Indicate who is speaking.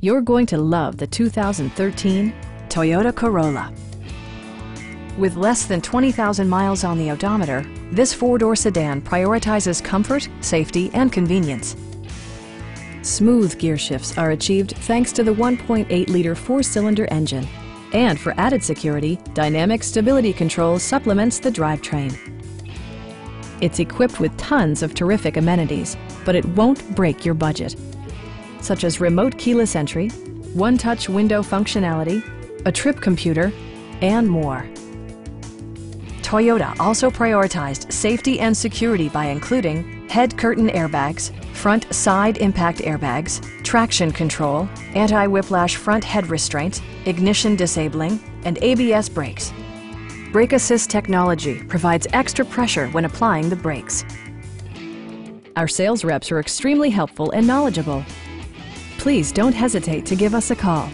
Speaker 1: You're going to love the 2013 Toyota Corolla. With less than 20,000 miles on the odometer, this four-door sedan prioritizes comfort, safety, and convenience. Smooth gear shifts are achieved thanks to the 1.8-liter four-cylinder engine. And for added security, Dynamic Stability Control supplements the drivetrain. It's equipped with tons of terrific amenities, but it won't break your budget, such as remote keyless entry, one-touch window functionality, a trip computer, and more. Toyota also prioritized safety and security by including head curtain airbags, front side impact airbags, traction control, anti-whiplash front head restraints, ignition disabling, and ABS brakes. Brake Assist technology provides extra pressure when applying the brakes. Our sales reps are extremely helpful and knowledgeable. Please don't hesitate to give us a call.